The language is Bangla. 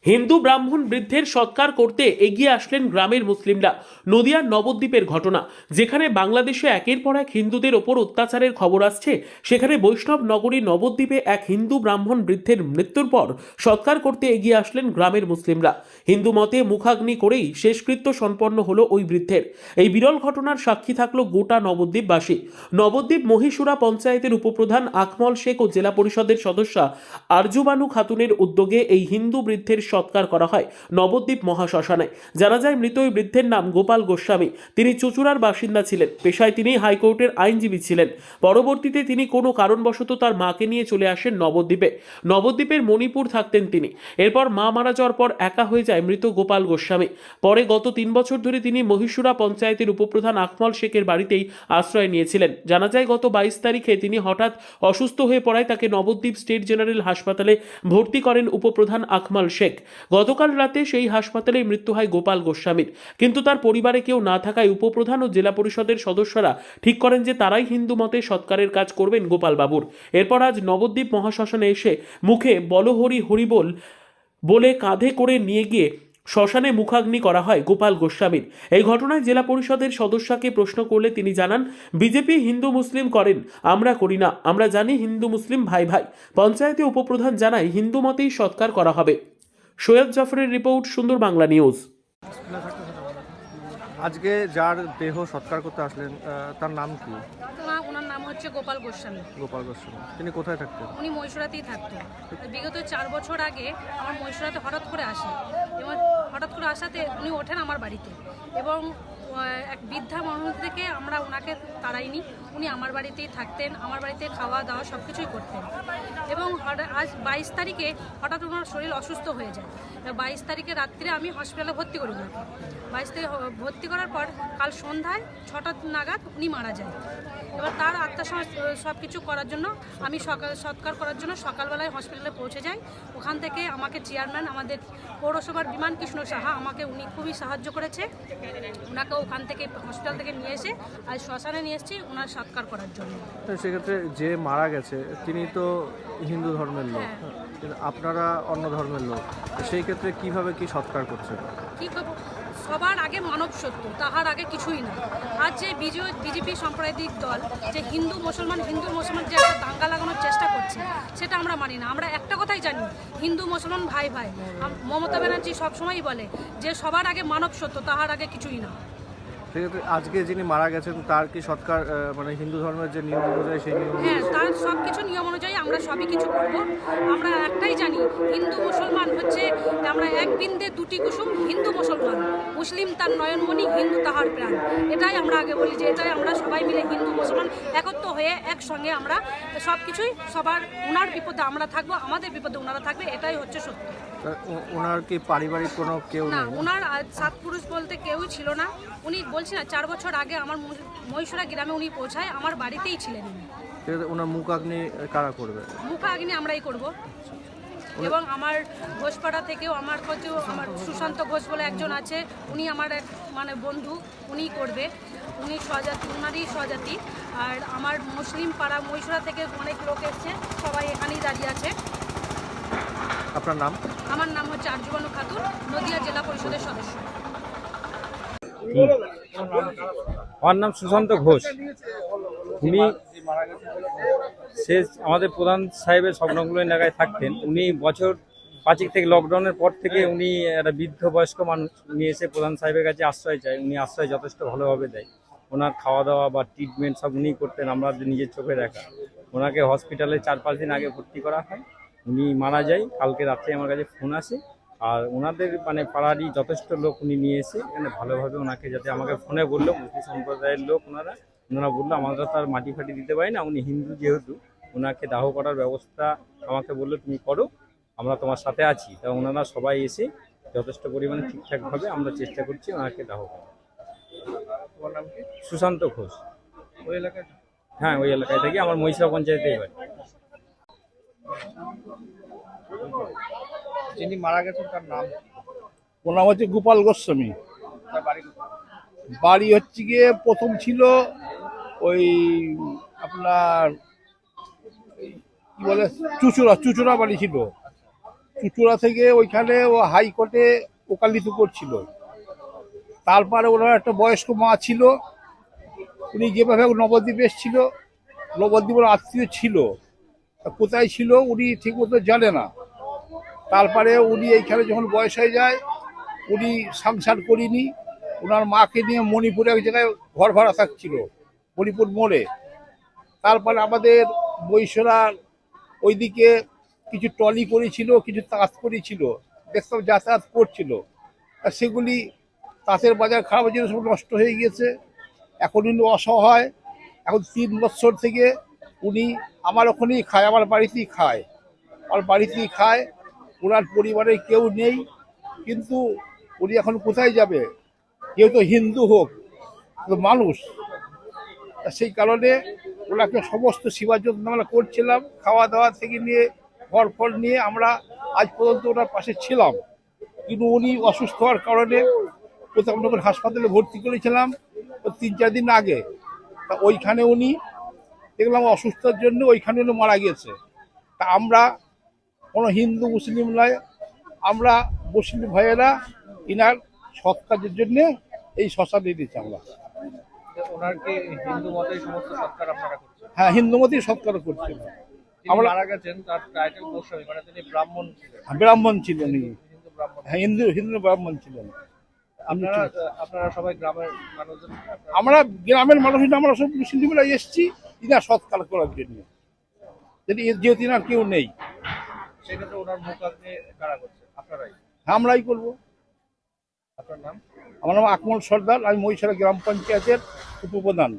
হিন্দু ব্রাহ্মণ বৃদ্ধের সৎকার করতে এগিয়ে আসলেন গ্রামের মুসলিমরা। নদিয়ার নবদ্বীপের ঘটনা, যেখানে বাংলাদেশে একের পর এক হিন্দুদের ওপর অত্যাচারের খবর আসছে, সেখানে বৈষ্ণব নগরী নবদ্বীপে এক হিন্দু ব্রাহ্মণ বৃদ্ধের মৃত্যুর পর সৎকার করতে এগিয়ে আসলেন গ্রামের মুসলিমরা। হিন্দু মতে মুখাগ্নি করেই শেষকৃত্য সম্পন্ন হলো ওই বৃদ্ধের। এই বিরল ঘটনার সাক্ষী থাকলো গোটা নবদ্বীপবাসী। নবদ্বীপ মহীশুরা পঞ্চায়েতের উপপ্রধান আকমল শেখ ও জেলা পরিষদের সদস্যা আরজুবানু খাতুনের উদ্যোগে এই হিন্দু বৃদ্ধের সৎকার করা হয় নবদ্বীপ মহাশ্মশানে। জানা যায় মৃত ওই বৃদ্ধের নাম গোপাল গোস্বামী। তিনি চুঁচুড়ার বাসিন্দা ছিলেন। পেশায় তিনি হাইকোর্টের আইনজীবী ছিলেন। পরবর্তীতে তিনি কোনো কারণবশত তার মাকে নিয়ে চলে আসেন নবদ্বীপে। নবদ্বীপের মণিপুর থাকতেন তিনি। এরপর মা মারা যাওয়ার পর একা হয়ে যায় মৃত গোপাল গোস্বামী। পরে গত 3 বছর ধরে তিনি মহীশুরা পঞ্চায়েতের উপপ্রধান আকমল শেখের বাড়িতেই আশ্রয় নিয়েছিলেন। জানা যায় গত 22 তারিখে তিনি হঠাৎ অসুস্থ হয়ে পড়ায় তাকে নবদ্বীপ স্টেট জেনারেল হাসপাতালে ভর্তি করেন উপপ্রধান আকমল শেখ। গতকাল রাতে সেই হাসপাতালে মৃত্যু হয় গোপাল গোস্বামীর। কিন্তু তার পরিবারে কেউ না থাকায় উপপ্রধান ও জেলা পরিষদের সদস্যরা ঠিক করেন যে তারাই হিন্দু মতে সৎকারের কাজ করবেন গোপাল বাবুর। এরপর আজ নবদ্বীপ মহাশ্মশানে এসে মুখে বলহরি হরিবোল বলে কাঁধে করে নিয়ে গিয়ে শ্মশানে মুখাগ্নি করা হয় গোপাল গোস্বামীর। এই ঘটনায় জেলা পরিষদের সদস্যকে প্রশ্ন করলে তিনি জানান, বিজেপি হিন্দু মুসলিম করেন, আমরা করি না। আমরা জানি হিন্দু মুসলিম ভাই ভাই। পঞ্চায়েতে উপপ্রধান জানায় হিন্দু মতেই সৎকার করা হবে। সৈয়দ জাফরের রিপোর্ট, সুন্দর বাংলা নিউজ। আজকে যার দেহ সৎকার করতে আসলেন তার নাম কি? ওনার নাম হচ্ছে গোপাল গোস্বামী। গোপাল গোস্বামী। তিনি কোথায় থাকতেন? উনি মহীশুরাতেই থাকতো। বিগত 4 বছর আগে আমার মহীশুরাতে হঠাৎ করে আসে এবং হঠাৎ করে আসাতে উনি ওঠেন আমার বাড়িতে এবং এক বৃদ্ধা মানুষ থেকে আমরা ওনাকে তাড়াইনি। উনি আমার বাড়িতেই থাকতেন, আমার বাড়িতে খাওয়া দাওয়া সব কিছুই করতেন এবং আজ 22 তারিখে হঠাৎ ওনার শরীর অসুস্থ হয়ে যায়। 22 তারিখে রাত্রে আমি হসপিটালে ভর্তি করি ওনাকে। 22 তারিখে ভর্তি করার পর কাল সন্ধ্যায় 6টা নাগাদ উনি মারা যায়। এবার তার আত্মা সব কিছু করার জন্য আমি সৎকার করার জন্য সকালবেলায় হসপিটালে পৌঁছে যাই। ওখান থেকে আমাকে চেয়ারম্যান, আমাদের পৌরসভার বিমান কৃষ্ণ সাহা, আমাকে উনি খুবই সাহায্য করেছে। ওনাকে ওখান থেকে হসপিটাল থেকে নিয়ে এসে আজ শ্মশানে নিয়ে এসেছি ওনার সৎকার করার জন্য। সেক্ষেত্রে যে মারা গেছে তিনি তো হিন্দু ধর্মের লোক, হ্যাঁ। কিন্তু আপনারা অন্য ধর্মের লোক, সেই ক্ষেত্রে কিভাবে কি সৎকার করছেন? কী করবো, সবার আগে মানব সত্য, তাহার আগে কিছুই না। আজ যে বিজেপি সাম্প্রদায়িক দল যে হিন্দু মুসলমান যে একটা দাঙ্গা লাগানোর চেষ্টা করছে, সেটা আমরা মানি না। আমরা একটা কথাই জানি, হিন্দু মুসলমান ভাই ভাই। মমতা ব্যানার্জি সবসময়ই বলে যে সবার আগে মানব সত্য, তাহার আগে কিছুই না। সেক্ষেত্রে আজকে যিনি মারা গেছেন তার কি সৎকার মানে হিন্দু ধর্মের যে নিয়ম অনুযায়ী সেই নিয়ম? হ্যাঁ, তার সব কিছু নিয়ম অনুযায়ী আমরা সবই কিছু করব। আমরা একটাই জানি, হিন্দু মুসলমান হচ্ছে আমরা এক বৃন্দে দুটি কুসুম, হিন্দু মুসলমান। মুসলিম তার নয়নমণি, হিন্দু তাহার প্রাণ। এটাই আমরা আগে বলি যে এটাই আমরা সবাই মিলে হিন্দু মুসলমান একত্র হয়ে একসঙ্গে আমরা সব কিছুই সবার, ওনার বিপদে আমরা থাকবো, আমাদের বিপদে ওনারা থাকবে, এটাই হচ্ছে সত্য। ওনার কি পারিবারিক কোনো কেউ না, নেই? ওনার 7 পুরুষ বলতে কেউই ছিল না। উনি বলছি না, 4 বছর আগে আমার মহীশুরা গ্রামে উনি পৌঁছায়, আমার বাড়িতেই ছিলেন উনি। ওনার মুখাগ্নি কারা করবে? মুখাগ্নি আমরাই করব। এবং আমার ঘোষপাড়া থেকেও আমার সুশান্ত ঘোষ বলে একজন আছে, উনি আমার এক মানে বন্ধু, উনিই করবে। উনি উনারই স্বজাতি। আর আমার মুসলিম পাড়া মহীশুরা থেকে অনেক লোক এসছে, সবাই এখানেই দাঁড়িয়ে আছে। আপনার নাম? আমার নাম হচ্ছে আরজুবানু খাতুন, নদিয়া জেলা পরিষদের সদস্য। আমার নাম সুশান্ত ঘোষ। উনি শেষ আমাদের প্রধান সাহেবের স্বপ্নগুলো এলাকায় থাকতেন। উনি বছর 5 থেকে লকডাউনের পর থেকে উনি একটা বৃদ্ধ বয়স্ক মানুষ, উনি এসে প্রধান সাহেবের কাছে আশ্রয় চায়। উনি আশ্রয় যথেষ্ট ভালোভাবে দেয়। ওনার খাওয়া দাওয়া বা ট্রিটমেন্ট সব উনিই করতেন, আমরা নিজের চোখে দেখা। ওনাকে হসপিটালে 4-5 দিন আগে ভর্তি করা হয়, উনি মারা যায়। কালকে রাত্রে আমার কাছে ফোন আসে, আর ওনাদের মানে পাড়ারই যথেষ্ট লোক উনি নিয়ে এসে এখানে ভালোভাবে ওনাকে, যাতে আমাকে ফোনে বললো মুসলিম সম্প্রদায়ের লোক ওনারা বললো আমরা তো আর মাটি ফাটি দিতে পারি না, উনি হিন্দু যেহেতু ওনাকে দাহ করার ব্যবস্থা আমাকে বললো তুমি করো, আমরা তোমার সাথে আছি। তা ওনারা সবাই এসে যথেষ্ট পরিমাণে ঠিকঠাকভাবে আমরা চেষ্টা করছি ওনাকে দাহ করা। তোমার নাম কি? সুশান্ত ঘোষ। ওই এলাকায়? হ্যাঁ, ওই এলাকায় থাকি, আমার মহিষা পঞ্চায়েতেই বাড়ি। যিনি মারা গেছেন তার নাম? ওর নাম হচ্ছে গোপাল গোস্বামী। তার বাড়ি কোথায়? বাড়ি হচ্ছে গিয়ে প্রথম ছিল ওই আপনার কি বলে চুচুড়া বাড়ি ছিল। চুচুড়া থেকে ওইখানে ও হাইকোর্টে ওকালতি করছিল। তারপরে ওনার একটা বয়স্ক মা ছিল, উনি যেভাবে নবদ্বীপ এসেছিল, নবদ্বীপের আত্মীয় ছিল, তা কোথায় ছিল উনি ঠিকমতো জানে না। তারপরে উনি এইখানে যখন বয়স হয়ে যায়, উনি সংসার করিনি, ওনার মাকে নিয়ে মণিপুরে এক জায়গায় ঘর ভাড়া থাকছিল, মণিপুর মোড়ে। তারপরে আমাদের বৈশরার ওইদিকে কিছু ট্রলি করেছিল, কিছু তাঁত করেছিল, দেখতাম যাতায়াত করছিল। আর সেগুলি তাঁতের বাজার খারাপ হয়েছিল, সব নষ্ট হয়ে গিয়েছে। এখন উনি অসহায়। এখন 3 বছর থেকে উনি আমার ওখানেই খায়, আমার বাড়িতেই খায়, আমার বাড়িতেই খায়। ওনার পরিবারে কেউ নেই, কিন্তু উনি এখন কোথায় যাবে? যেহেতু হিন্দু হোক, তো মানুষ, তা সেই কারণে ওনাকে সমস্ত সেবা যত্ন আমরা করছিলাম, খাওয়া দাওয়া থেকে নিয়ে ঘর ফল নিয়ে আমরা আজ পর্যন্ত ওনার পাশে ছিলাম। কিন্তু উনি অসুস্থ হওয়ার কারণে প্রতাপনগর হাসপাতালে ভর্তি করেছিলাম 3-4 দিন আগে। তা ওইখানে উনি দেখলাম অসুস্থতার জন্য ওইখানে উনি মারা গিয়েছে। তা আমরা কোনো হিন্দু মুসলিম নয়, আমরা মুসলিম ভাইয়েরা ইনার সৎ কাজের জন্য এই শ্মশানে দিয়েছি আমরা। ওনার কি হিন্দু মতেই সমস্ত সৎকার আপনারা করছেন? হ্যাঁ, হিন্দু মতেই সৎকার করছি তিনি আমরা। মারা গেছেন, তার টাইটেল গোস্বামী, মানে তিনি ব্রাহ্মণ ছিলেন, ব্রাহ্মণ ছিলেন, হিন্দু ব্রাহ্মণ। হ্যাঁ, হিন্দু ব্রাহ্মণ ছিলেন। আপনারা সবাই গ্রামের মানুষজন, আমরা গ্রামের মানুষ না, আমরা সব মুসলিমরা এসেছি ইনার সৎকার করার জন্য, যেহেতু ইনার কেউ নেই। সেক্ষেত্রে ওনার মুখ আজকে কারা করছে? আপনারাই? আমরাই করবো। আপনার নাম? আমার নাম আকমল সর্দার, আমি মহিষারা গ্রাম পঞ্চায়েতের উপপ্রধান।